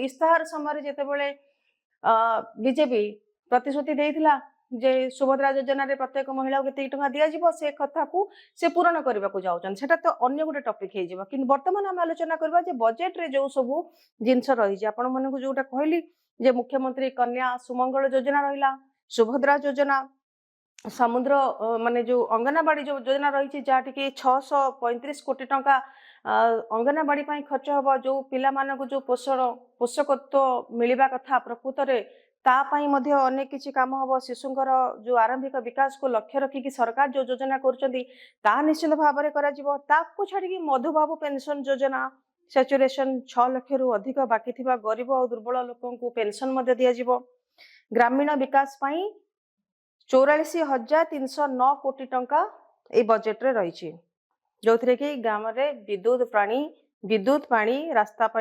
इस्ताहार समय जेतेबेले बीजेपी प्रतिश्रुति देइथिला जे सुभद्रा योजना रे प्रत्येक महिला को केते टका दिया जिवो से कथा को से पूर्ण करबा को जाउछन सेटा तो अन्य गोटे टॉपिक हे जिवो किन वर्तमान हम आलोचना करबा जे बजेट रे जो सब जिंस रही जे आपण मन को जोटा कहली जे मुख्यमंत्री कन्या सुमंगल योजना रहिला सुभद्रा योजना समुद्र माने जो अंगनवाड़ी जो योजना रही जहाँटी 635 कोटी टंका अंगनवाड़ी खर्च हम जो पिला मानक जो पोषकत्व मिलवा कथा प्रकृत में तापाई अनेक किसी काम हम शिशुंर जो आरंभिक विकास को लक्ष्य रखिकी सरकार जो योजना कर निश्चित भाव में छाड़ी मधुबाबू पेंशन योजना सैचुरेशन 6 लाख रु अधिक बाकी थिबा गरीब और दुर्बल लोक को पेंशन दिया ग्रामीण विकास 44,309 कोटी टंका ए बजेट रे रही जो थे कि ग्राम में विद्युत पानी रास्ता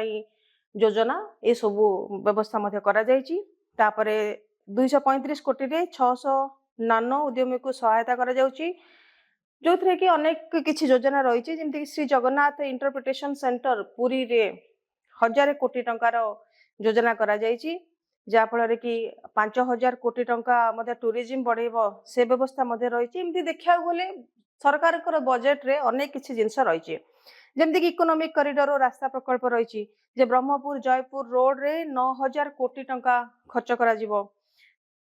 योजना ये सब व्यवस्था करा जायछि। तापरे 235 कोटी रे 600 नानो उद्यमी को सहायता करा जाउछि जो थे कि अनेक किछि योजना रही जमती श्री जगन्नाथ इंटरप्रिटेशन सेंटर पुरी रे 1000 कोटी टंकार योजना करा जायछि जहाँफल कि 5000 कोटी टंका टूरिज्म बढ़ेब से व्यवस्था रही देखा गले सरकार बजेट रे अनेक किसी जिनस रही जमती इकोनॉमिक कॉरिडोर रास्ता प्रकल्प रही ब्रह्मपुर जयपुर रोड रे 9000 कोटी टंका खर्च करा जिवो।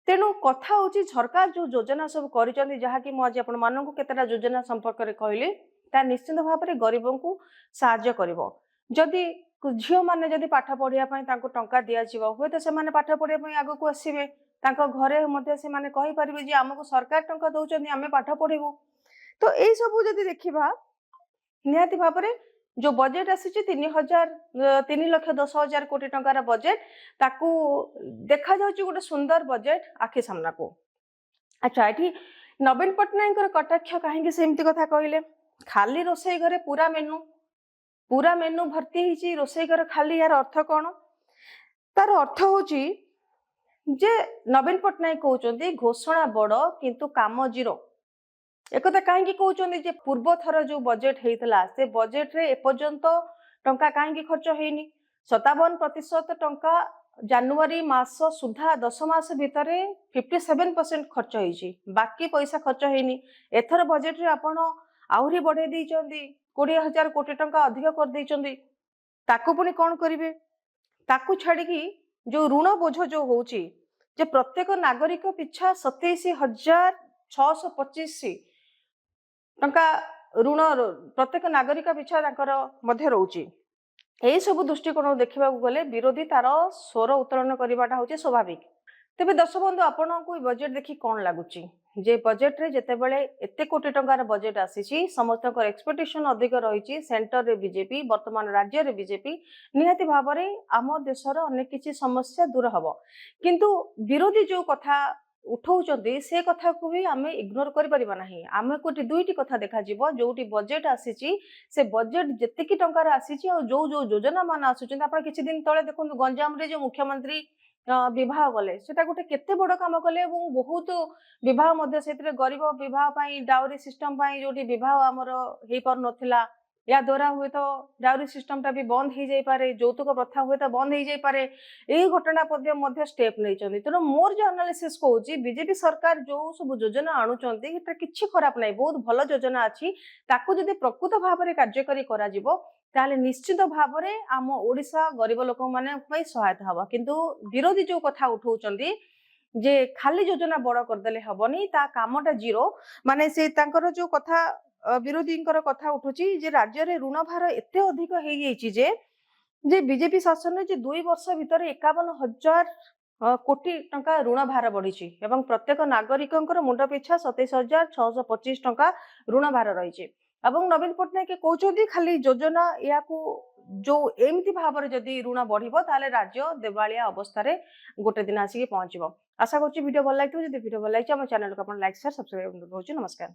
तेणु कथा हूँ सरकार जो योजना सब करिसेंती जहाँकि मुझे आपण मानक केतेटा योजना संपर्क में कहली ता निश्चित भाव में गरीबों को साहाय्य करिवो। जदि झील मैंने जदि पाठ पढ़ाई टंका दिज्व हे तो से पाठ पढ़ाई आग को आसवे घरे से आमको सरकार टंका दौरान आम पाठ पढ़ू तो यही सब जदि देखा निहाती भाव में जो बजेट आसी 3,10,00,000 कोटी टंकार बजेट ताकू देखा जाउछि गोटे सुंदर बजेट आखि सामना को। अच्छा ये नवीन पट्टनायक कटाक्ष कहीं सेमती कथा कहले खाली रोसई घरे पूरा मेनू भर्ती होती रोसई घर खाली यार अर्थ कौन तार अर्थ होची जे नवीन पट्टनायक कहते घोषणा बड़ किंतु काम जीरो एक कहीं कहते पूर्व थर जो बजेट होता से बजेट रे एपर्यंत टंका कहीं खर्च होनी 57% टंका जनवरी मास सुधा 10 मास भितर 57% खर्च होती बाकी पैसा खर्च होनी एथर बजेट रे आपण आहरी बढ़े देइचंदी 20,000 कोटी टंका अधिक कर देइचंदी ताकू पुणी कौन करिवे ताकू छाड़ी जो ऋण बोझ जो होची जे प्रत्येक नागरिक पिछा 27,625 टंका ऋण प्रत्येक नागरिक पिछा मध्य रोची यही सब दृष्टिकोण देखा गले विरोधी तार स्वर उत्तोलन करवाटा हूँ स्वाभाविक। तेबे दर्शक बंधु आपण को बजेट देखी कौन लगुच जे बजेट रे जेतेबेले एते कोटी टंकार बजेट आसी समस्त एक्सपेक्टेशन अधिक रही सेंटर रे बीजेपी वर्तमान राज्य रे बीजेपी निहाती भाव में आम देशर अनेक किसी समस्या दूर हम किंतु विरोधी जो कथा उठाउचंदी से कथा को भी आम इग्नोर करिपरिबा नाही। आम को दुईटी कथा देखा जिवो जोटी बजेट आसी से बजेट जेतिकी टंकार आसी जो जो योजना मान आसुचंदी आपण किछि दिन तळे देखंतु गंजाम रे जो मुख्यमंत्री विवाह गले सेटा गोटे केते बड़ काम कले बहुत विवाह से गरीब विवाह डाउरी सिस्टम जो विवाह आमर हो पार नथिला या द्वारा हुए तो डाउरी सिस्टम टा भी बंद हो जाई पारे यौतुक प्रथा हुए तो बंद हो जाई पारे यही घटना मध्य स्टेप नहीं तेणु मोर जो एनालिसिस कहूँ बीजेपी सरकार जो सब योजना आणुचंती किछि खराब नहीं बहुत भल योजना अच्छी ताकू जदि प्रकृत भाव में कार्यकारी करा जिवो ताले निश्चित भाव में आम ओडिशा गरीब लोक माने सहायता हवा किंतु विरोधी जो कथा उठाउचंती जे खाली योजना बड़ करदेले हबनी ता कामटा जीरो माने से तांकर जो कथा विरोधी कथा उठुची जे राज्य रे ऋण भार एते अधिक हो जाइए जे बीजेपी शासन जे 2 वर्ष भितर 51,000 कोटी टंका ऋण भार बढ़ी एवं प्रत्येक नागरिक मुंड पिछा 27,625 टंका ऋण भार रही एवं नवीन पट्टनायक कहते खाली योजना या जो एमती भाव में जदि ऋण बढ़िबो ताले राज्य देवालिया अवस्था गोटे दिन आसिक पहुंचबो। आशा करूँ वीडियो भल लगे वीडियो भल लगे चैनल को लाइक शेयर सब्सक्राइब। नमस्कार।